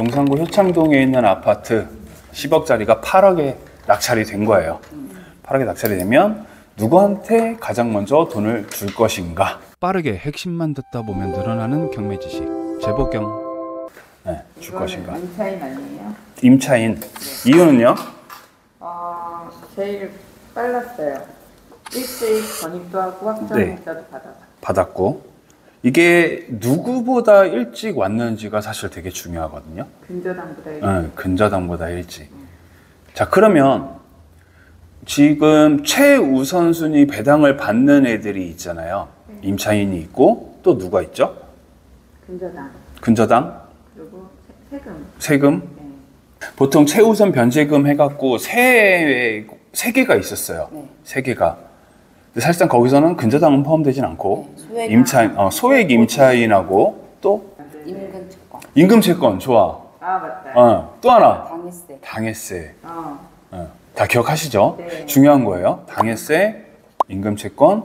용산구 효창동에 있는 아파트 10억짜리가 8억에 낙찰이 된 거예요. 8억에 낙찰이 되면 누구한테 가장 먼저 돈을 줄 것인가? 빠르게 핵심만 듣다 보면 늘어나는 경매지식 재보경. 네, 줄 것인가? 임차인 아니에요? 임차인. 네. 이유는요? 제일 빨랐어요. 일찍 전입도 하고 확정일자도 네. 받았고. 이게 누구보다 일찍 왔는지가 사실 되게 중요하거든요. 근저당보다 일찍. 네, 근저당보다 일찍. 자, 그러면 지금 최우선순위 배당을 받는 애들이 있잖아요. 네. 임차인이 있고 또 누가 있죠? 근저당. 근저당? 그리고 세금. 세금? 네. 보통 최우선 변제금 해갖고 세 개가 있었어요. 네. 세 개가. 근데 사실상 거기서는 근저당은 포함되진 않고 네, 임차인, 소액 임차인하고 또 임금채권. 임금채권 좋아. 아 맞다. 또 하나. 당해세. 당해세. 다 기억하시죠? 네. 중요한 거예요. 당해세, 임금채권,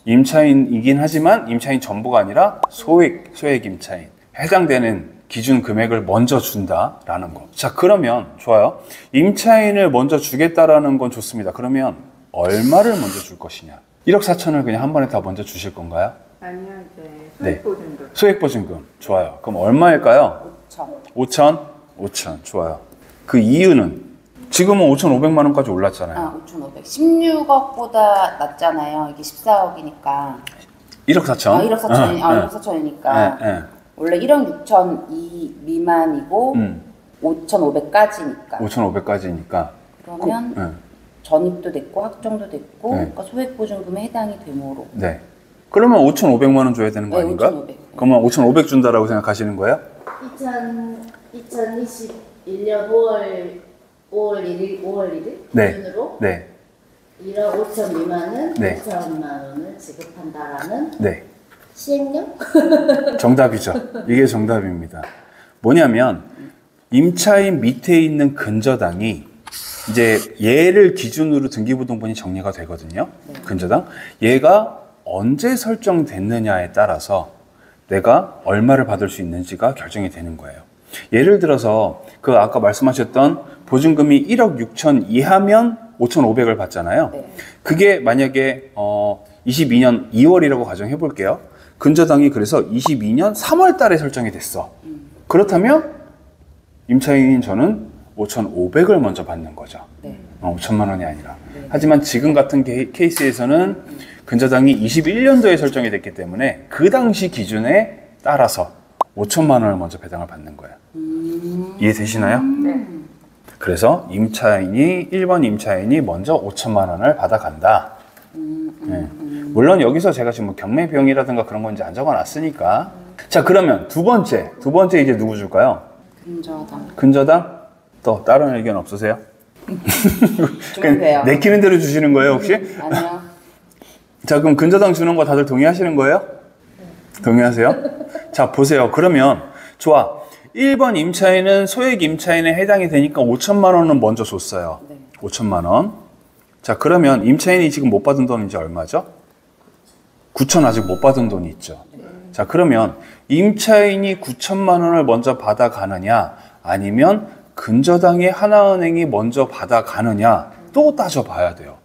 임차인이긴 하지만 임차인 전부가 아니라 소액 임차인. 해당되는 기준 금액을 먼저 준다라는 거. 자, 그러면 좋아요. 임차인을 먼저 주겠다라는 건 좋습니다. 그러면 얼마를 먼저 줄 것이냐? 1억 4천을 그냥 한 번에 다 먼저 주실 건가요? 아니요, 이제 소액보증금. 네. 소액보증금. 좋아요. 그럼 얼마일까요? 5천. 5천. 좋아요. 그 이유는 지금은 5,500만 원까지 올랐잖아요. 5,500. 16억보다 낮잖아요. 이게 14억이니까. 1억 4천. 1억 4천. 1억 4천이니까. 원래 1억 6천 미만이고 5,500까지니까. 5,500까지니까. 그러면 전입도 됐고 확정도 됐고 그러니까 소액보증금에 해당이 되므로. 네. 그러면 5,500만 원 줘야 되는 거 아닌가? 5,500. 그러면 5,500 준다라고 생각하시는 거예요? 2021년 5월 1일 네. 기준으로 네. 1억 5천 미만은 네. 5천만 원을 지급한다라는 네. 시행령? 정답이죠. 이게 정답입니다. 뭐냐면 임차인 밑에 있는 근저당이 이제 얘를 기준으로 등기부등본이 정리가 되거든요. 근저당. 얘가 언제 설정됐느냐에 따라서 내가 얼마를 받을 수 있는지가 결정이 되는 거예요. 예를 들어서 그 아까 말씀하셨던 보증금이 1억 6천 이하면 5,500을 받잖아요. 그게 만약에 22년 2월이라고 가정해 볼게요. 근저당이 그래서 22년 3월 달에 설정이 됐어. 그렇다면 임차인인 저는 5,500을 먼저 받는 거죠. 5천만 원이 아니라. 하지만 지금 같은 케이스에서는 근저당이 21년도에 설정이 됐기 때문에 그 당시 기준에 따라서 5천만 원을 먼저 배당을 받는 거예요. 이해되시나요? 네. 그래서 1번 임차인이 먼저 5천만 원을 받아간다. 네. 물론 여기서 제가 지금 뭐 경매 비용이라든가 그런 건 이제 안 적어놨으니까. 자, 그러면 두 번째 이제 누구 줄까요? 근저당? 또 다른 의견 없으세요? 그냥 내키는 대로 주시는 거예요, 혹시? 아니요. 자, 그럼 근저당 주는 거 다들 동의하시는 거예요? 동의하세요? 자, 보세요. 그러면 좋아. 1번 임차인은 소액 임차인에 해당이 되니까 5천만 원은 먼저 줬어요. 5천만 원. 자, 그러면 임차인이 지금 못 받은 돈은 이제 얼마죠? 9천 아직 못 받은 돈이 있죠. 자, 그러면 임차인이 9천만 원을 먼저 받아가느냐 아니면 근저당의 하나은행이 먼저 받아가느냐 또 따져봐야 돼요.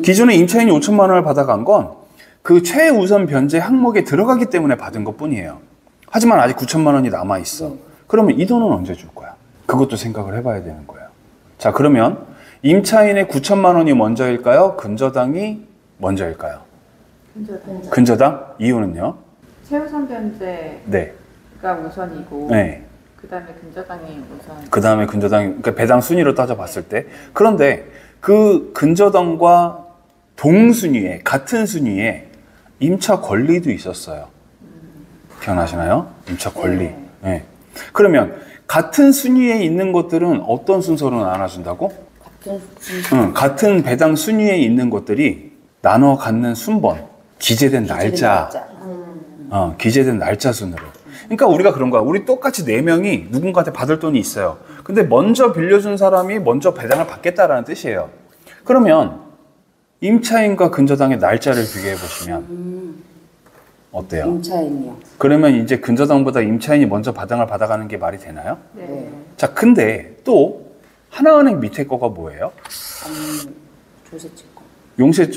기존에 임차인이 5천만 원을 받아간 건 그 최우선 변제 항목에 들어가기 때문에 받은 것 뿐이에요. 하지만 아직 9천만 원이 남아있어. 그러면 이 돈은 언제 줄 거야? 그것도 생각을 해봐야 되는 거예요. 자, 그러면 임차인의 9천만 원이 먼저일까요? 근저당이 먼저일까요? 근저당? 이유는요? 최우선 변제가 우선이고 그 다음에 근저당이 우선. 그 다음에 근저당이, 그러니까 배당 순위로 따져봤을 때. 그런데 그 근저당과 동순위에, 같은 순위에 임차 권리도 있었어요. 기억나시나요? 임차 권리. 네. 그러면 같은 순위에 있는 것들은 어떤 순서로 나눠준다고? 같은 배당 순위에 있는 것들이 나눠 갖는 순번, 기재된 날짜. 기재된 날짜 순으로. 그러니까 우리가 그런 거야. 우리 똑같이 4명이 누군가한테 받을 돈이 있어요. 근데 먼저 빌려준 사람이 먼저 배당을 받겠다라는 뜻이에요. 그러면 임차인과 근저당의 날짜를 비교해 보시면 어때요? 임차인이요. 그러면 이제 근저당보다 임차인이 먼저 바당을 받아가는 게 말이 되나요? 네. 자, 근데 또 하나은행 밑에 거가 뭐예요? 조세채권.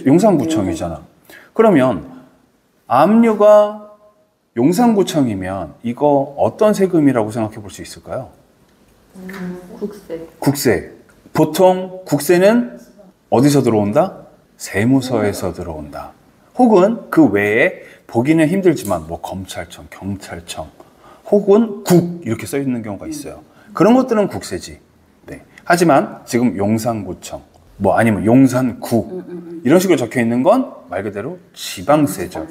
용산구청이잖아. 그러면 압류가 용산구청이면 이거 어떤 세금이라고 생각해 볼 수 있을까요? 국세. 국세. 보통 국세는 어디서 들어온다? 세무서에서 들어온다. 혹은 그 외에 보기는 힘들지만 뭐 검찰청, 경찰청, 혹은 국 이렇게 써 있는 경우가 있어요. 그런 것들은 국세지. 네. 하지만 지금 용산구청, 뭐 아니면 용산구 이런 식으로 적혀 있는 건 말 그대로 지방세죠.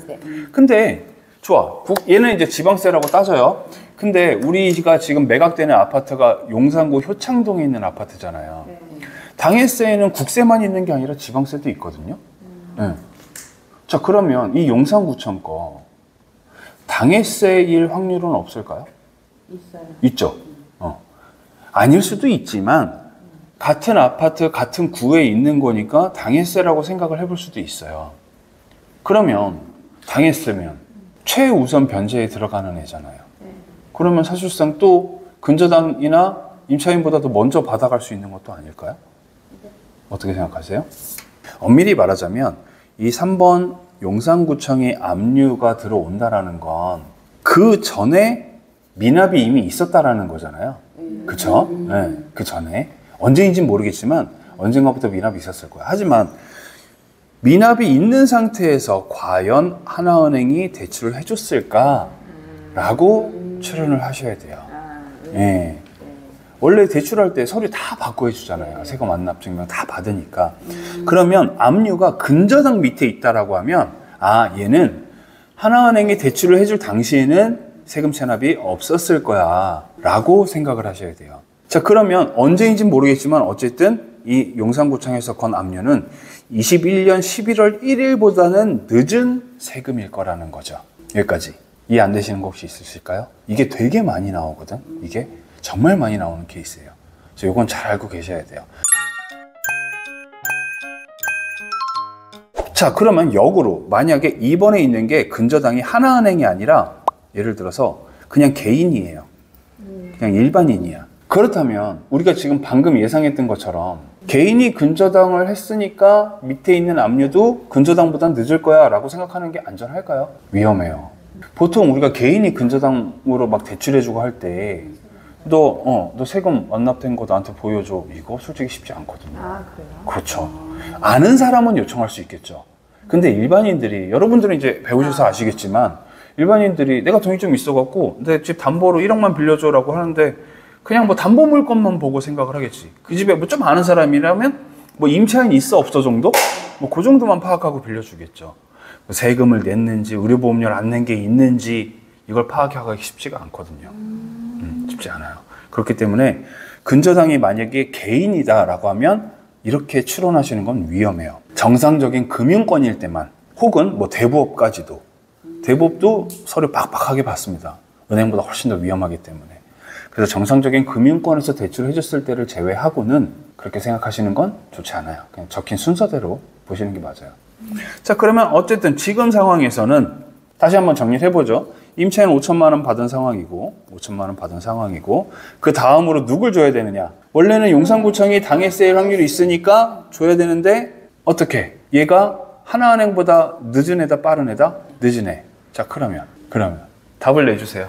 근데 좋아. 얘는 이제 지방세라고 따져요. 근데 우리가 지금 매각되는 아파트가 용산구 효창동에 있는 아파트잖아요. 네. 당해세에는 국세만 있는 게 아니라 지방세도 있거든요. 네. 자, 그러면 이 용산구청 거 당해세일 확률은 없을까요? 있어요. 있죠. 아닐 수도 있지만 같은 아파트, 같은 구에 있는 거니까 당해세라고 생각을 해볼 수도 있어요. 그러면 당해세면 최우선 변제에 들어가는 애잖아요. 네. 그러면 사실상 또 근저당이나 임차인보다도 먼저 받아갈 수 있는 것도 아닐까요? 어떻게 생각하세요? 엄밀히 말하자면 이 3번 용산구청이 압류가 들어온다라는 건 그 전에 미납이 이미 있었다라는 거잖아요. 그쵸? 네, 그 전에. 언제인지는 모르겠지만 언젠가부터 미납이 있었을 거야. 하지만 미납이 있는 상태에서 과연 하나은행이 대출을 해줬을까라고 추론을 하셔야 돼요. 예. 원래 대출할 때 서류 다 받고 해주잖아요. 세금 완납증명 다 받으니까. 그러면 압류가 근저당 밑에 있다라고 하면 아, 얘는 하나은행이 대출을 해줄 당시에는 세금 체납이 없었을 거야 라고 생각을 하셔야 돼요. 자, 그러면 언제인지는 모르겠지만 어쨌든 이 용산구청에서 건 압류는 21년 11월 1일보다는 늦은 세금일 거라는 거죠. 여기까지. 이해 안 되시는 거 혹시 있으실까요? 이게 되게 많이 나오거든. 이게 정말 많이 나오는 케이스예요. 그래서 이건 잘 알고 계셔야 돼요. 자, 그러면 역으로 만약에 2번에 있는 게 근저당이 하나은행이 아니라 예를 들어서 그냥 개인이에요. 그냥 일반인이야. 그렇다면 우리가 지금 방금 예상했던 것처럼 개인이 근저당을 했으니까 밑에 있는 압류도 근저당보단 늦을 거야 라고 생각하는 게 안전할까요? 위험해요. 보통 우리가 개인이 근저당으로 막 대출해주고 할 때 너 세금 완납된 거 나한테 보여줘. 이거 솔직히 쉽지 않거든요. 아, 그래요? 그렇죠. 아는 사람은 요청할 수 있겠죠. 근데 일반인들이, 여러분들은 이제 배우셔서 아시겠지만 일반인들이 내가 돈이 좀 있어갖고 내 집 담보로 1억만 빌려줘라고 하는데 그냥 뭐 담보 물건만 보고 생각을 하겠지. 그 집에 뭐 좀 아는 사람이라면 뭐 임차인이 있어 없어 정도? 뭐 그 정도만 파악하고 빌려주겠죠. 세금을 냈는지 의료보험료를 안 낸 게 있는지 이걸 파악하기 쉽지가 않거든요. 쉽지 않아요. 그렇기 때문에 근저당이 만약에 개인이다라고 하면 이렇게 추론하시는 건 위험해요. 정상적인 금융권일 때만 혹은 뭐 대부업까지도 대부업도 서류 빡빡하게 받습니다. 은행보다 훨씬 더 위험하기 때문에. 그래서 정상적인 금융권에서 대출을 해줬을 때를 제외하고는 그렇게 생각하시는 건 좋지 않아요. 그냥 적힌 순서대로 보시는 게 맞아요. 자, 그러면 어쨌든 지금 상황에서는 다시 한번 정리를 해보죠. 임차인 5천만 원 받은 상황이고 5천만 원 받은 상황이고 그 다음으로 누굴 줘야 되느냐. 원래는 용산구청이 당해세일 확률이 있으니까 줘야 되는데 어떻게? 얘가 하나은행보다 늦은 애다 빠른 애다? 늦은 애. 자, 그러면 답을 내주세요.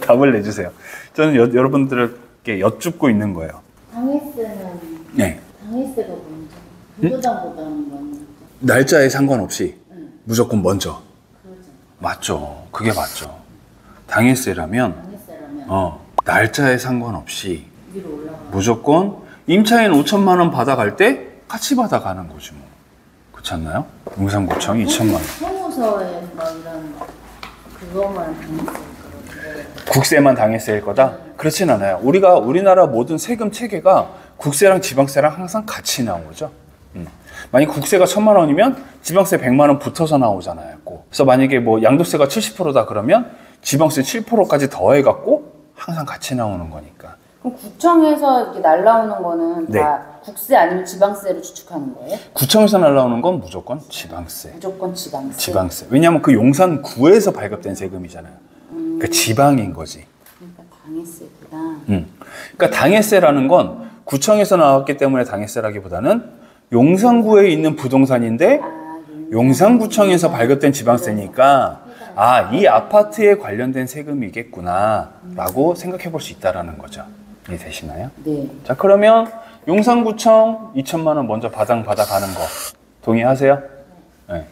답을 내주세요. 저는 여러분들께 여쭙고 있는 거예요. 당해세는 네. 당해세가 먼저 근저당보다는 먼저. 날짜에 상관없이 무조건 먼저. 그러죠. 맞죠. 그게 맞죠. 당해세라면 당해세라면 날짜에 상관없이 위로 올라가. 무조건 임차인 5천만 원 받아갈 때 같이 받아가는 거지 뭐. 그렇지 않나요? 용산구청 2천만 원. 세무서에 막 이런 그거만 당해세 그러고. 국세만 당해세일 거다? 그렇진 않아요. 우리나라 모든 세금 체계가 국세랑 지방세랑 항상 같이 나오죠. 만약 국세가 1,000만 원이면 지방세 100만 원 붙어서 나오잖아요. 그래서 만약에 뭐 양도세가 70%다 그러면 지방세 7%까지 더해갖고 항상 같이 나오는 거니까. 그럼 구청에서 이렇게 날라오는 거는 네. 다 국세 아니면 지방세로 추측하는 거예요? 구청에서 날라오는 건 무조건 지방세. 무조건 지방세. 지방세. 왜냐하면 그 용산구에서 발급된 세금이잖아요. 그러니까 지방인 거지. 그러니까 당해세구나. 그러니까 당해세라는 건 구청에서 나왔기 때문에 당해세라기보다는 용산구에 있는 부동산인데 용산구청에서 발급된 지방세니까 아, 이 아파트에 관련된 세금이겠구나 라고 생각해 볼 수 있다는 거죠. 이해되시나요? 네. 자, 그러면 용산구청 2천만 원 먼저 받아가는 거 동의하세요? 네.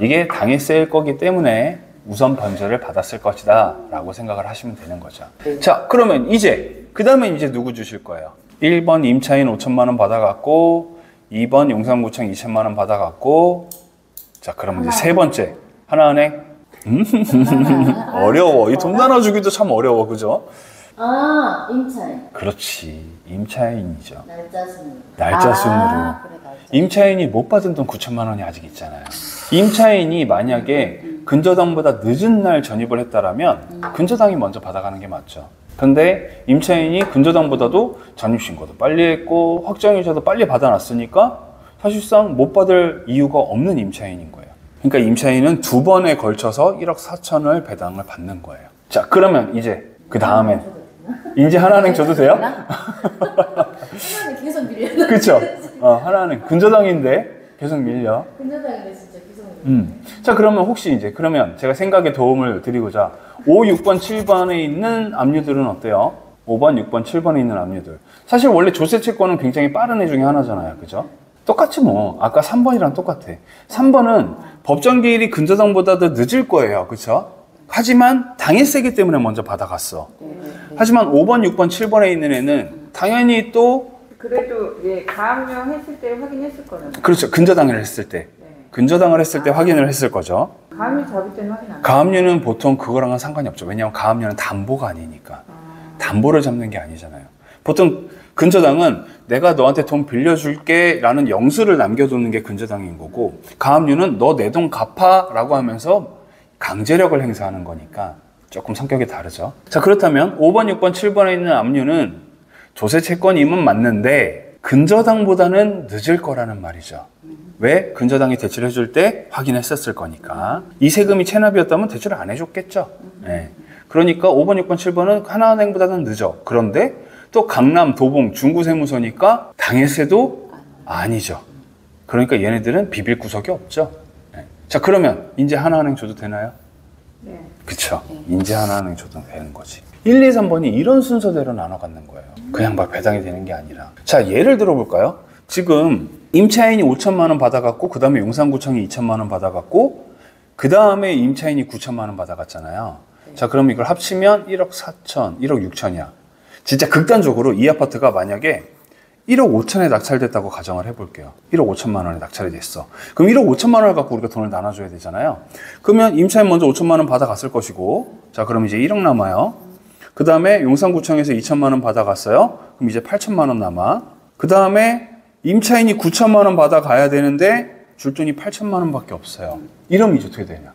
이게 당해세일 거기 때문에 우선 변제를 받았을 것이다 라고 생각을 하시면 되는 거죠. 네. 자, 그러면 이제 그 다음에 이제 누구 주실 거예요? 1번 임차인 5천만 원 받아갔고 2번 용산구청 2천만 원 받아갔고 자, 그러면 이제 세 번째 하나은행 어려워. 이 돈 나눠주기도 참 어려워, 그죠? 아, 임차인. 그렇지, 임차인이죠. 날짜 순으로. 날짜 순으로. 그래, 날짜. 임차인이 못 받은 돈 9천만 원이 아직 있잖아요. 임차인이 만약에 근저당보다 늦은 날 전입을 했다라면 근저당이 먼저 받아가는 게 맞죠. 근데 임차인이 근저당보다도 전입신고도 빨리 했고 확정이자도 빨리 받아놨으니까 사실상 못 받을 이유가 없는 임차인인 거예요. 그러니까 임차인은 두 번에 걸쳐서 1억 4천을 배당을 받는 거예요. 자, 그러면 이제 그 다음에 이제 하나은행 줘도 돼요? 하나는 계속 밀려. 그렇죠. 하나은행 근저당인데 계속 밀려. 근저당인데 진짜 계속 밀려. 자, 그러면 혹시 이제 그러면 제가 생각에 도움을 드리고자 5, 6번, 7번에 있는 압류들은 어때요? 5번, 6번, 7번에 있는 압류들. 사실 원래 조세 채권은 굉장히 빠른 애 중에 하나잖아요. 그죠? 똑같지 뭐. 아까 3번이랑 똑같아. 3번은 법정 기일이 근저당보다도 늦을 거예요. 그쵸? 하지만 당해세기 때문에 먼저 받아갔어. 하지만 5번, 6번, 7번에 있는 애는 당연히 또 그래도 예, 가압류 했을 때 확인했을 거는. 그렇죠. 근저당을 했을 때. 근저당을 했을 때 확인을 했을 거죠. 가압류 잡을 때는 확인 안 해요. 가압류는 보통 그거랑은 상관이 없죠. 왜냐하면 가압류는 담보가 아니니까. 담보를 잡는 게 아니잖아요. 보통 근저당은 내가 너한테 돈 빌려줄게 라는 영수를 남겨두는 게 근저당인 거고 가압류는 너 내 돈 갚아 라고 하면서 강제력을 행사하는 거니까 조금 성격이 다르죠. 자, 그렇다면 5번, 6번, 7번에 있는 압류는 조세 채권임은 맞는데 근저당보다는 늦을 거라는 말이죠. 왜? 근저당이 대출을 해줄 때 확인했었을 거니까. 이 세금이 체납이었다면 대출을 안 해줬겠죠. 네. 그러니까 5번, 6번, 7번은 하나은행보다는 늦어. 그런데 또 강남, 도봉, 중구세무서니까 당해세도 아니죠. 그러니까 얘네들은 비빌 구석이 없죠. 네. 자, 그러면 이제 하나은행 줘도 되나요? 네. 그쵸. 이제 하나은행 줘도 되는 거지. 1, 2, 3번이 이런 순서대로 나눠 갖는 거예요. 그냥 막 배당이 되는 게 아니라. 자, 예를 들어볼까요? 지금 임차인이 5천만 원 받아갔고 그 다음에 용산구청이 2천만 원 받아갔고 그 다음에 임차인이 9천만 원 받아갔잖아요. 자, 그럼 이걸 합치면 1억 4천, 1억 6천이야. 진짜 극단적으로 이 아파트가 만약에 1억 5천에 낙찰됐다고 가정을 해볼게요. 1억 5천만 원에 낙찰이 됐어. 그럼 1억 5천만 원을 갖고 우리가 돈을 나눠줘야 되잖아요. 그러면 임차인 먼저 5천만 원 받아갔을 것이고, 자, 그럼 이제 1억 남아요. 그 다음에 용산구청에서 2천만 원 받아갔어요. 그럼 이제 8천만 원 남아. 그 다음에 임차인이 9천만 원 받아가야 되는데 줄 돈이 8천만 원밖에 없어요. 이러면 이제 어떻게 되냐?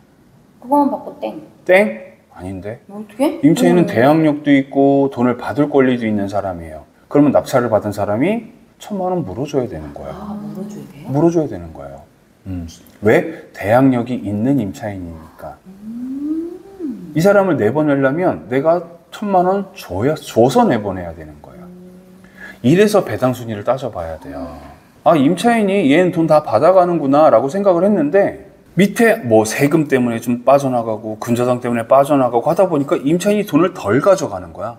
그거만 받고 땡. 땡? 아닌데. 어떻게? 임차인은 대항력도 있고 돈을 받을 권리도 있는 사람이에요. 그러면 낙찰을 받은 사람이 1천만 원 물어줘야 되는 거예요. 물어줘야 돼? 물어줘야 되는 거예요. 왜? 대항력이 있는 임차인이니까. 이 사람을 내보내려면 내가 1천만 원 줘서 내보내야 되는 거예요. 이래서 배당 순위를 따져봐야 돼요. 아, 임차인이 얘는 돈 다 받아가는구나 라고 생각을 했는데 밑에 뭐 세금 때문에 좀 빠져나가고 근저당 때문에 빠져나가고 하다 보니까 임차인이 돈을 덜 가져가는 거야.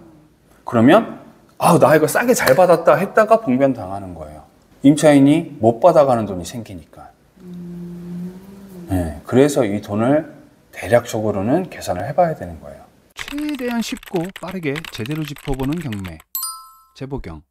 그러면 나 이거 싸게 잘 받았다 했다가 봉변 당하는 거예요. 임차인이 못 받아가는 돈이 생기니까. 네, 그래서 이 돈을 대략적으로는 계산을 해봐야 되는 거예요. 최대한 쉽고 빠르게 제대로 짚어보는 경매. 재보경.